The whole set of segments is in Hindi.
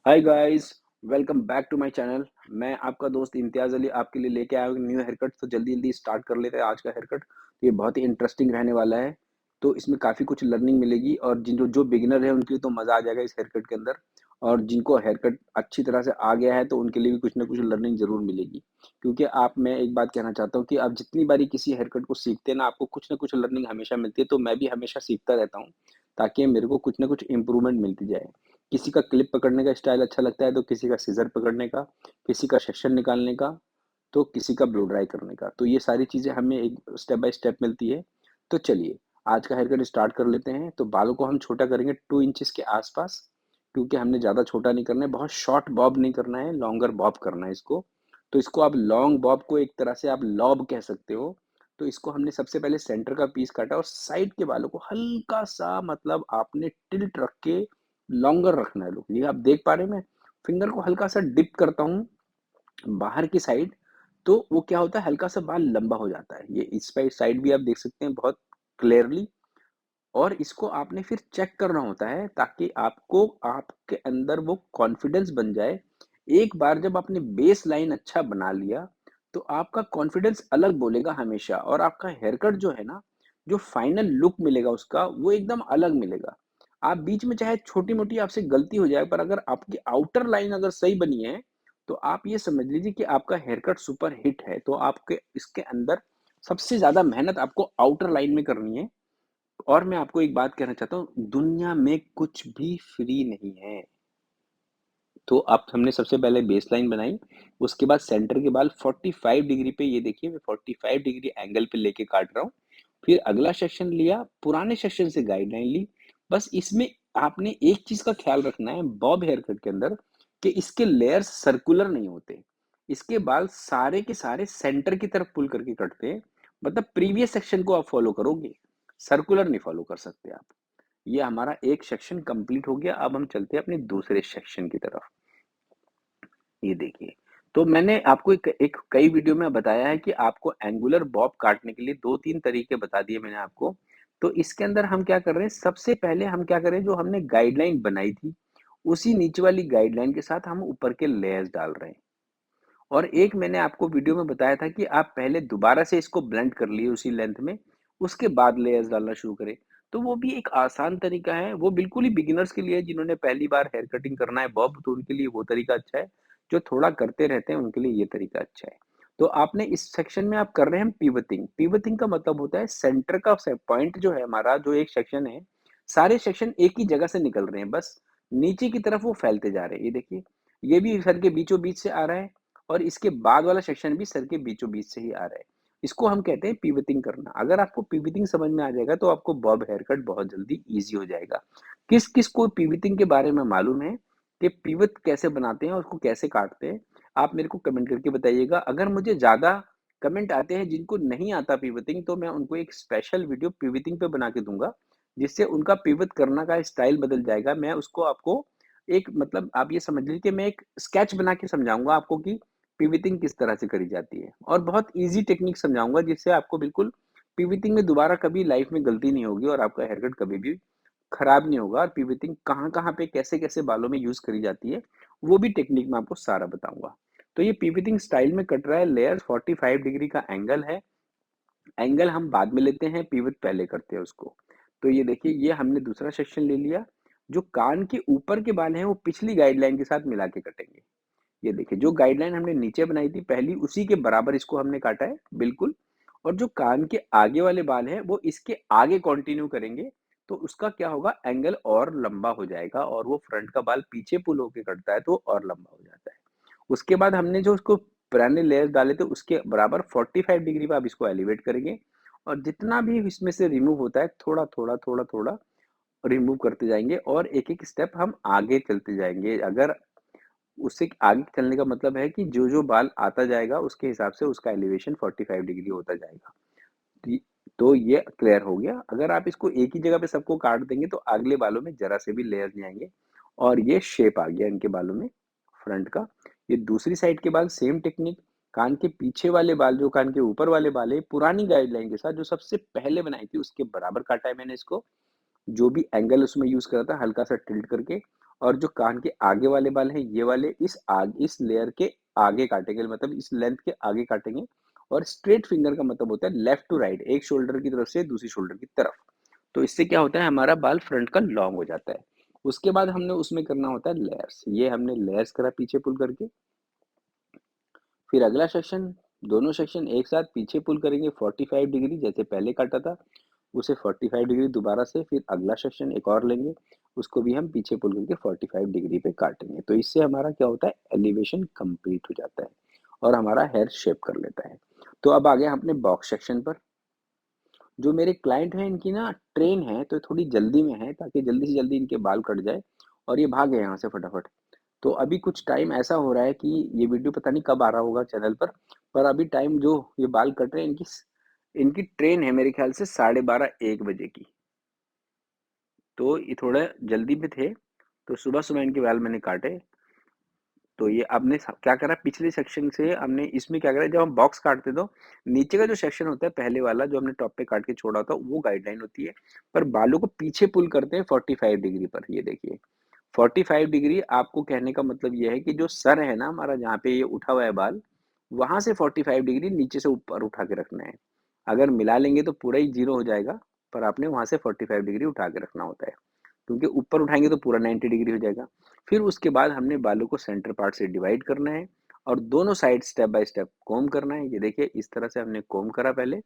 Hi guys, welcome back to my channel. मैं आपका दोस्त इम्तियाज़ अली आपके लिए लेके आया हूँ न्यू हेयर कट। तो जल्दी-जल्दी स्टार्ट कर लेते हैं आज का हेयर कट। ये बहुत ही इंटरेस्टिंग रहने वाला है। तो इसमें काफ़ी कुछ लर्निंग मिलेगी और जिन जो जो बिगिनर है उनके लिए तो मज़ा आ जाएगा इस हेयर कट के अंदर। और जिनको हेयर कट अच्छी तरह से आ गया है तो उनके लिए भी कुछ ना कुछ लर्निंग ज़रूर मिलेगी। क्योंकि आप मैं एक बात कहना चाहता हूँ कि आप जितनी बारी किसी हेयर कट को सीखते हैं ना, आपको कुछ ना कुछ लर्निंग हमेशा मिलती है। तो मैं भी हमेशा सीखता रहता हूँ, ताकि मेरे को कुछ ना कुछ इम्प्रूवमेंट मिलती जाए। किसी का क्लिप पकड़ने का स्टाइल अच्छा लगता है तो किसी का सीज़र पकड़ने का, किसी का सेक्शन निकालने का, तो किसी का ब्लो ड्राई करने का। तो ये सारी चीज़ें हमें एक स्टेप बाय स्टेप मिलती है। तो चलिए, आज का हेयर कट स्टार्ट कर लेते हैं। तो बालों को हम छोटा करेंगे 2 इंचेस के आस-पास, क्योंकि हमने ज़्यादा छोटा नहीं करना है, बहुत शॉर्ट बॉब नहीं करना है, लॉन्गर बॉब करना है इसको। तो इसको आप लॉन्ग बॉब को एक तरह से आप लॉब कह सकते हो। तो इसको हमने सबसे पहले सेंटर का पीस काटा और साइड के बालों को हल्का-सा मतलब आपने टिल्ट रख के लॉन्गर रखना है लुक। ये आप देख पा रहे हैं, मैं फिंगर को हल्का सा डिप करता हूँ बाहर की साइड, तो वो क्या होता है हल्का सा बाल लंबा हो जाता है। ये इस साइड भी आप देख सकते हैं बहुत क्लियरली। और इसको आपने फिर चेक करना होता है ताकि आपको आपके अंदर वो कॉन्फिडेंस बन जाए। एक बार जब आपने बेस लाइन अच्छा बना लिया, तो आपका कॉन्फिडेंस अलग बोलेगा हमेशा और आपका हेयर कट जो है ना, जो फाइनल लुक मिलेगा उसका, वो एकदम अलग मिलेगा। आप बीच में चाहे छोटी-मोटी आपसे गलती हो जाए, पर अगर आपकी आउटर लाइन अगर सही बनी है, तो आप ये समझ लीजिए कि आपका हेयर कट सुपर हिट है। तो आपके इसके अंदर सबसे ज़्यादा मेहनत आपको आउटर लाइन में करनी है। और मैं आपको एक बात कहना चाहता हूँ, दुनिया में कुछ भी फ्री नहीं है। तो अब हमने सबसे पहले बेसलाइन बनाई, उसके बाद सेंटर के बाल 45 डिग्री पे, ये देखिए मैं 45 डिग्री एंगल पे लेके काट रहा हूँ। फिर अगला सेक्शन लिया, पुराने सेक्शन से गाइडलाइन ली। बस इसमें आपने एक चीज़ का ख्याल रखना है बॉब हेयर कट के अंदर, कि इसके लेयर्स सर्कुलर नहीं होते। इसके बाल सारे के सारे सेंटर की तरफ पुल करके कटते हैं। मतलब प्रीवियस सेक्शन को आप फॉलो करोगे, सर्कुलर नहीं फॉलो कर सकते आप। ये हमारा एक सेक्शन कंप्लीट हो गया। अब हम चलते हैं अपने दूसरे सेक्शन की तरफ। ये देखिए, तो मैंने आपको एक एक कई वीडियो में बताया है कि आपको एंगुलर बॉब काटने के लिए 2-3 तरीके बता दिए मैंने आपको। तो इसके अंदर हम क्या कर रहे हैं, सबसे पहले हम क्या करें, जो हमने गाइडलाइन बनाई थी, उसी नीचे वाली गाइडलाइन के साथ हम ऊपर के लेयर्स डाल रहे हैं। और एक मैंने आपको वीडियो में बताया था कि आप पहले दोबारा से इसको ब्लेंड कर लिए उसी लेंथ में, उसके बाद लेयर्स डालना शुरू करें। तो वो भी एक आसान तरीका है, वो बिल्कुल ही बिगिनर्स के लिए है, जिन्होंने पहली बार हेयर कटिंग करना है बॉब, तो उनके लिए वो तरीका अच्छा है। जो थोड़ा करते रहते हैं, उनके लिए ये तरीका अच्छा है। तो आपने इस सेक्शन में आप कर रहे हैं पिवटिंग। पिवटिंग का मतलब होता है सेंटर का से पॉइंट जो है हमारा, जो एक सेक्शन है, सारे सेक्शन एक ही जगह से निकल रहे हैं, बस नीचे की तरफ वो फैलते जा रहे हैं। ये देखिए, ये भी सर के बीचों बीच से आ रहा है और इसके बाद वाला सेक्शन भी सर के बीचों बीच से ही आ रहा है। इसको हम कहते हैं पिवटिंग करना। अगर आपको पिवटिंग समझ में आ जाएगा तो आपको बॉब हेयर कट बहुत जल्दी ईज़ी हो जाएगा। किस-किस को पिवटिंग के बारे में मालूम है कि पिवट कैसे बनाते हैं और उसको कैसे काटते हैं? आप मेरे को कमेंट करके बताइएगा। अगर मुझे ज़्यादा कमेंट आते हैं जिनको नहीं आता पिवटिंग, तो मैं उनको एक स्पेशल वीडियो पिवटिंग पे बना के दूँगा, जिससे उनका पिवट करना का स्टाइल बदल जाएगा। मैं उसको आपको एक मतलब आप ये समझ लीजिए कि मैं एक स्केच बना के समझाऊँगा आपको कि पिवटिंग किस तरह से करी जाती है, और बहुत ईज़ी टेक्निक समझाऊँगा जिससे आपको बिल्कुल पिवटिंग में दोबारा कभी लाइफ में गलती नहीं होगी और आपका हेयर कट कभी भी खराब नहीं होगा। और पिवटिंग कहाँ-कहाँ पे कैसे-कैसे बालों में यूज़ करी जाती है, वो भी टेक्निक मैं आपको सारा बताऊँगा। तो ये पिवटिंग स्टाइल में कट रहा है, लेयर 45 डिग्री का एंगल है। एंगल हम बाद में लेते हैं, पिवट पहले करते हैं उसको। तो ये देखिए, ये हमने दूसरा सेक्शन ले लिया। जो कान के ऊपर के बाल हैं वो पिछली गाइडलाइन के साथ मिला के कटेंगे। ये देखिए, जो गाइडलाइन हमने नीचे बनाई थी पहली, उसी के बराबर इसको हमने काटा है, बिल्कुल। और जो कान के आगे वाले बाल हैं, वो इसके आगे कंटिन्यू करेंगे, तो उसका क्या होगा, एंगल और लंबा हो जाएगा और वो फ्रंट का बाल पीछे पुल होके कटता है, तो और लंबा हो जाता है। उसके बाद हमने जो उसको पुराने लेयर्स डाले थे, उसके बराबर 45 डिग्री पे आप इसको एलिवेट करेंगे और जितना भी इसमें से रिमूव होता है, थोड़ा-थोड़ा, थोड़ा-थोड़ा रिमूव करते जाएँगे और एक-एक स्टेप हम आगे चलते जाएँगे। अगर उससे आगे चलने का मतलब है कि जो-जो बाल आता जाएगा उसके हिसाब से उसका एलिवेशन 45 डिग्री होता जाएगा। ती तो ये क्लियर हो गया। अगर आप इसको एक ही जगह पे सबको काट देंगे तो अगले बालों में ज़रा से भी लेयर नहीं आएँगे और ये शेप आ गया इनके बालों में फ्रंट का। ये दूसरी साइड के बाल सेम टेक्निक, कान के पीछे वाले बाल, जो कान के ऊपर वाले बाल है, पुरानी गाइडलाइन के साथ जो सबसे पहले बनाई थी उसके बराबर काटा है मैंने इसको। जो भी एंगल उसमें यूज़ करा था हल्का सा टिल्ट करके, और जो कान के आगे वाले बाल हैं, ये वाले इस लेयर के आगे काटेंगे, मतलब इस लेंथ के आगे काटेंगे। और स्ट्रेट फिंगर का मतलब होता है लेफ्ट टू राइट, एक शोल्डर की तरफ से दूसरी शोल्डर की तरफ। तो इससे क्या होता है, हमारा बाल फ्रंट का लॉन्ग हो जाता है। उसके बाद हमने उसमें करना होता है लेयर्स। ये हमने लेयर्स करा पीछे पुल करके। फिर अगला सेक्शन, दोनों सेक्शन एक साथ पीछे पुल करेंगे 45 डिग्री, जैसे पहले काटा था उसे 45 डिग्री दोबारा से। फिर अगला सेक्शन एक और लेंगे, उसको भी हम पीछे पुल करके 45 डिग्री पे काटेंगे। तो इससे हमारा क्या होता है, एलिवेशन कंप्लीट हो जाता है और हमारा हेयर शेप कर लेता है। तो अब आ गए हम अपने बॉक्स सेक्शन पर। जो मेरे क्लाइंट हैं, इनकी ना ट्रेन है तो थोड़ी जल्दी में है, ताकि जल्दी से जल्दी इनके बाल कट जाए और ये भागे यहाँ से फटाफट। तो अभी कुछ टाइम ऐसा हो रहा है कि ये वीडियो पता नहीं कब आ रहा होगा चैनल पर अभी टाइम जो ये बाल कट रहे हैं, इनकी ट्रेन है मेरे ख्याल से 12:30 1 बजे की। तो ये थोड़ा जल्दी में थे, तो सुबह सुबह इनके बाल मैंने काटे। तो ये आपने क्या करा, पिछले सेक्शन से हमने इसमें क्या करा, जब हम बॉक्स काटते तो नीचे का जो सेक्शन होता है पहले वाला, जो हमने टॉप पे काट के छोड़ा था, वो गाइडलाइन होती है। पर बालों को पीछे पुल करते हैं 45 डिग्री पर। ये देखिए 45 डिग्री, आपको कहने का मतलब ये है कि जो सर है ना हमारा, जहाँ पे ये उठा हुआ है बाल, वहां से 45 डिग्री नीचे से ऊपर उठा के रखना है। अगर मिला लेंगे तो पूरा ही जीरो हो जाएगा, पर आपने वहां से 45 डिग्री उठा के रखना होता है, क्योंकि ऊपर उठाएंगे तो पूरा 90 डिग्री हो जाएगा। फिर उसके बाद हमने बालों को सेंटर पार्ट से डिवाइड करना है और दोनों साइड स्टेप बाय स्टेप कोम करना है। ये देखिए इस तरह से हमने कोम करा पहले,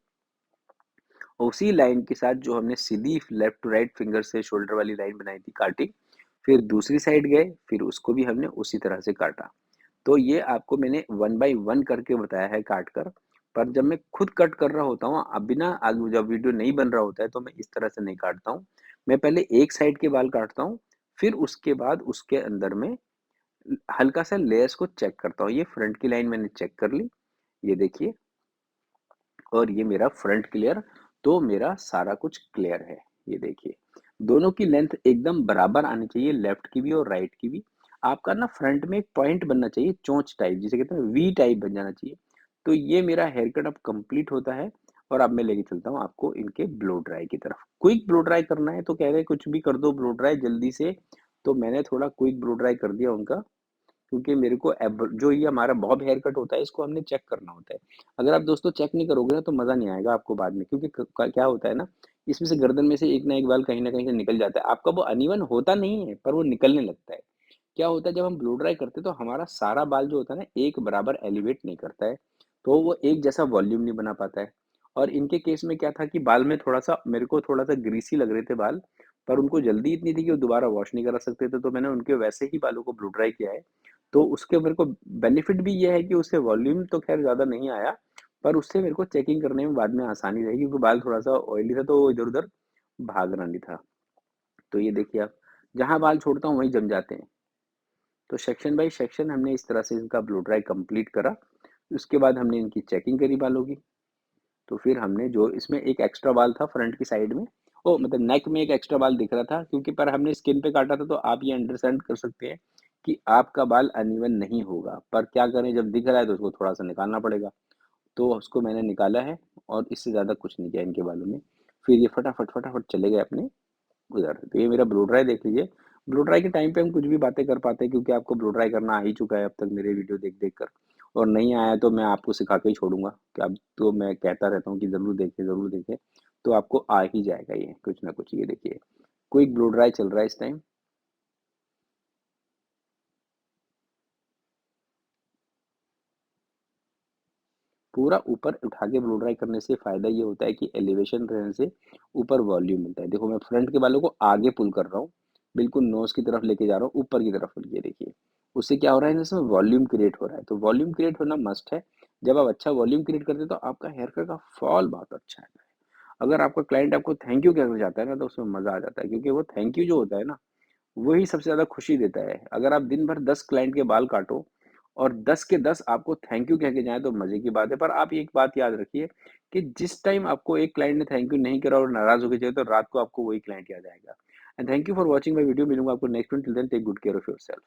और उसी लाइन के साथ जो हमने सीधी लेफ्ट टू राइट फिंगर से शोल्डर वाली लाइन बनाई थी काटी, फिर दूसरी साइड गए, फिर उसको भी हमने उसी तरह से काटा। तो ये आपको मैंने वन बाय वन करके बताया है काट कर। पर जब मैं खुद कट कर रहा होता हूँ, अब बिना जब वीडियो नहीं बन रहा होता है, तो मैं इस तरह से नहीं काटता हूँ। मैं पहले एक साइड के बाल काटता हूँ, फिर उसके बाद उसके अंदर में हल्का सा लेयर्स को चेक करता हूँ। ये फ्रंट की लाइन मैंने चेक कर ली, ये देखिए, और ये मेरा फ्रंट क्लियर। तो मेरा सारा कुछ क्लियर है। ये देखिए दोनों की लेंथ एकदम बराबर आनी चाहिए, लेफ्ट की भी और राइट की भी। आपका ना फ्रंट में एक पॉइंट बनना चाहिए, चोंच टाइप जिसे कहते हैं, वी टाइप बन जाना चाहिए। तो ये मेरा हेयर कट अब कंप्लीट होता है। और अब मैं लेके चलता हूँ आपको इनके ब्लो ड्राई की तरफ। क्विक ब्लो ड्राई करना है तो कह रहे हैं कुछ भी कर दो ब्लो ड्राई जल्दी से। तो मैंने थोड़ा क्विक ब्लो ड्राई कर दिया उनका, क्योंकि मेरे को अब जो ये हमारा बॉब हेयर कट होता है, इसको हमने चेक करना होता है। अगर आप दोस्तों चेक नहीं करोगे ना, तो मज़ा नहीं आएगा आपको बाद में, क्योंकि क्या होता है ना, इसमें से गर्दन में से एक ना एक बाल कहीं ना कहीं से निकल जाता है। आपका वो अनइवन होता नहीं है, पर वो निकलने लगता है। क्या होता है, जब हम ब्लो ड्राई करते हैं तो हमारा सारा बाल जो होता है ना, एक बराबर एलिवेट नहीं करता है, तो वो एक जैसा वॉल्यूम नहीं बना पाता है। और इनके केस में क्या था कि बाल में थोड़ा सा मेरे को थोड़ा सा ग्रीसी लग रहे थे बाल, पर उनको जल्दी इतनी थी कि वो दोबारा वॉश नहीं करा सकते थे, तो मैंने उनके वैसे ही बालों को ब्लो ड्राई किया है। तो उसके मेरे को बेनिफिट भी ये है कि उससे वॉल्यूम तो खैर ज़्यादा नहीं आया, पर उससे मेरे को चेकिंग करने में बाद में आसानी रही, क्योंकि बाल थोड़ा सा ऑयली था तो वो इधर उधर भागना नहीं था। तो ये देखिए आप, जहाँ बाल छोड़ता हूँ वहीं जम जाते हैं। तो सेक्शन बाय सेक्शन हमने इस तरह से इनका ब्लो ड्राई कंप्लीट करा। उसके बाद हमने इनकी चेकिंग करी बालों की। तो फिर हमने जो इसमें एक एक्स्ट्रा बाल था फ्रंट की साइड में, ओ मतलब नेक में एक एक्स्ट्रा बाल दिख रहा था, क्योंकि पर हमने स्किन पे काटा था, तो आप ये अंडरस्टैंड कर सकते हैं कि आपका बाल अनइवन नहीं होगा। पर क्या करें, जब दिख रहा है तो उसको थोड़ा सा निकालना पड़ेगा। तो उसको मैंने निकाला है, और इससे ज़्यादा कुछ नहीं किया इनके बालों में। फिर ये फटाफट फटाफट चले गए अपने उधर। तो ये मेरा ब्लो ड्राई देख लीजिए। ब्लो ड्राई के टाइम पे हम कुछ भी बातें कर पाते हैं, क्योंकि आपको ब्लो ड्राई करना आ ही चुका है अब तक मेरे वीडियो देख देख कर। और नहीं आया तो मैं आपको सिखा के ही छोड़ूंगा, कि अब तो मैं कहता रहता हूँ कि ज़रूर देखें ज़रूर देखें। तो आपको आ ही जाएगा ये कुछ ना कुछ। ये देखिए क्विक ब्लो ड्राई चल रहा है इस टाइम। पूरा ऊपर उठा के ब्लो ड्राई करने से फ़ायदा ये होता है कि एलिवेशन रहने से ऊपर वॉल्यूम मिलता है। देखो मैं फ्रंट के बालों को आगे पुल कर रहा हूँ, बिल्कुल नोज़ की तरफ लेके जा रहा हूँ, ऊपर की तरफ। ये देखिए उससे क्या हो रहा है, इसमें वॉल्यूम क्रिएट हो रहा है। तो वॉल्यूम क्रिएट होना मस्ट है। जब आप अच्छा वॉल्यूम क्रिएट करते हैं तो आपका हेयर कट का फॉल बहुत अच्छा आता है। अगर आपका क्लाइंट आपको थैंक यू कहना चाहता है ना, तो उसमें मज़ा आ जाता है, क्योंकि वो थैंक यू जो होता है ना, वही सबसे ज़्यादा खुशी देता है। अगर आप दिन भर 10 क्लाइंट के बाल काटो और 10 के 10 आपको थैंक यू कह के जाएँ, तो मज़े की बात है। पर आप एक बात याद रखिए कि जिस टाइम आपको एक क्लाइंट ने थैंक यू नहीं करा और नाराज़ होके जाए, तो रात को आपको वही क्लाइंट याद आएगा। And thank you for watching my video. मिलूँगा आपको next one. Till then take good care of yourself.